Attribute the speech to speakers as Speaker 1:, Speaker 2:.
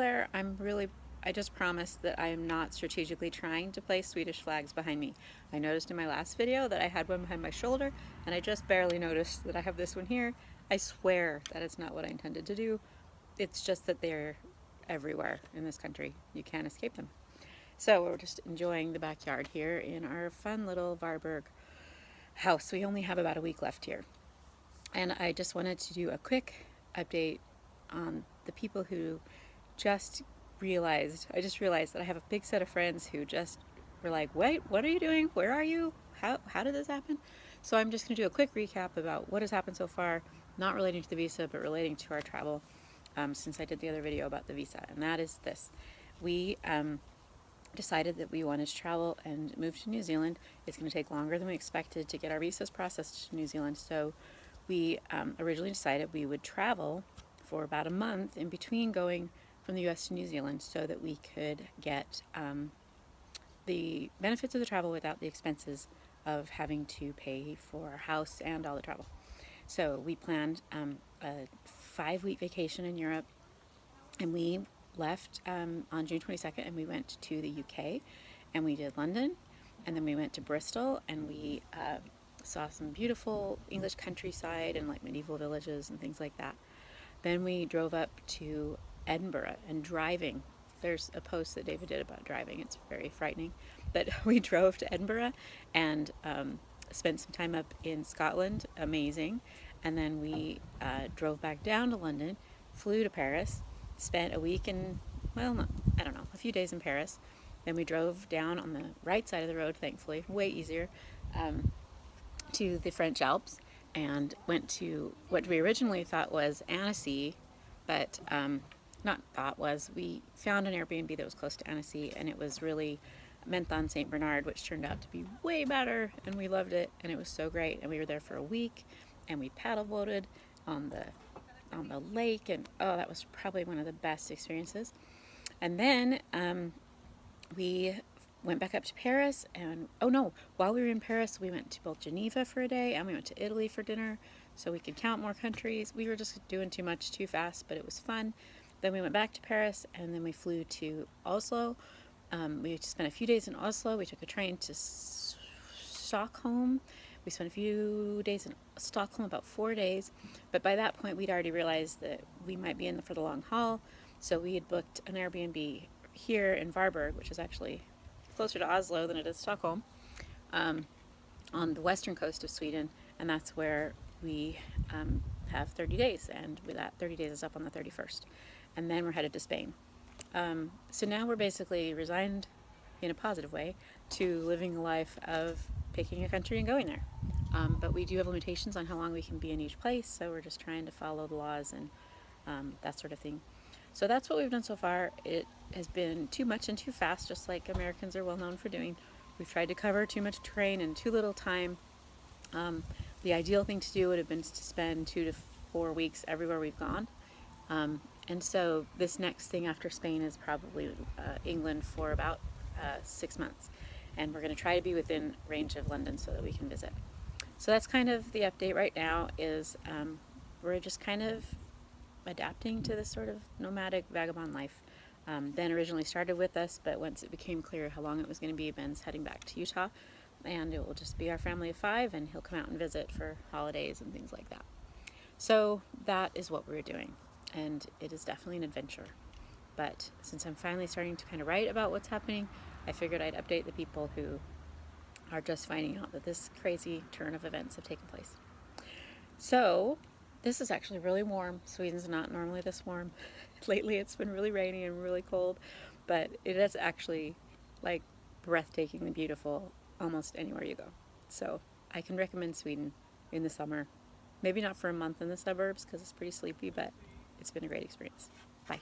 Speaker 1: there, I just promised that I am not strategically trying to place Swedish flags behind me. I noticed in my last video that I had one behind my shoulder, and I just barely noticed that I have this one here. I swear that it's not what I intended to do. It's just that they're everywhere in this country. You can't escape them. So we're just enjoying the backyard here in our fun little Varberg house. We only have about a week left here. And I just wanted to do a quick update on the people who I just realized that I have a big set of friends who just were like, wait, what are you doing? Where are you? How did this happen? So I'm just going to do a quick recap about what has happened so far, not relating to the visa, but relating to our travel, since I did the other video about the visa. And that is this. We decided that we wanted to travel and move to New Zealand. It's going to take longer than we expected to get our visas processed to New Zealand. So we originally decided we would travel for about a month in between going from the US to New Zealand so that we could get the benefits of the travel without the expenses of having to pay for our house and all the travel. So we planned a 5-week vacation in Europe, and we left on June 22nd, and we went to the UK, and we did London, and then we went to Bristol, and we saw some beautiful English countryside and like medieval villages and things like that. Then we drove up to Edinburgh, and driving, there's a post that David did about driving, it's very frightening, but we drove to Edinburgh and spent some time up in Scotland, amazing, and then we drove back down to London, flew to Paris, spent a week in, well, I don't know, a few days in Paris. Then we drove down on the right side of the road, thankfully, way easier, to the French Alps, and went to what we originally thought was Annecy, but we found an Airbnb that was close to Annecy, and it was really Menthon St. Bernard, which turned out to be way better, and we loved it, and it was so great. And we were there for a week, and we paddle boated on the lake, and oh, that was probably one of the best experiences. And then we went back up to Paris, and oh no, while we were in Paris, we went to both Geneva for a day, and we went to Italy for dinner, so we could count more countries. We were just doing too much too fast, but it was fun. Then we went back to Paris, and then we flew to Oslo. We spent a few days in Oslo. We took a train to Stockholm. We spent a few days in Stockholm, about 4 days, but by that point we'd already realized that we might be in for the long haul, so we had booked an Airbnb here in Varberg, which is actually closer to Oslo than it is Stockholm, on the western coast of Sweden, and that's where we have 30 days, and that 30 days is up on the 31st, and then we're headed to Spain. So now we're basically resigned, in a positive way, to living a life of picking a country and going there. But we do have limitations on how long we can be in each place, so we're just trying to follow the laws and that sort of thing. So that's what we've done so far. It has been too much and too fast, just like Americans are well known for doing. We've tried to cover too much terrain in too little time. The ideal thing to do would have been to spend 2 to 4 weeks everywhere we've gone. And so this next thing after Spain is probably England for about 6 months. And we're going to try to be within range of London so that we can visit. So that's kind of the update right now. Is we're just kind of adapting to this sort of nomadic vagabond life. Ben originally started with us, but once it became clear how long it was going to be, Ben's heading back to Utah, and it will just be our family of 5, and he'll come out and visit for holidays and things like that. So that is what we're doing, and it is definitely an adventure. But since I'm finally starting to kind of write about what's happening, I figured I'd update the people who are just finding out that this crazy turn of events have taken place. So this is actually really warm. Sweden's not normally this warm. Lately it's been really rainy and really cold, but it is actually like breathtakingly beautiful almost anywhere you go. So I can recommend Sweden in the summer. Maybe not for a month in the suburbs because it's pretty sleepy, but it's been a great experience. Bye.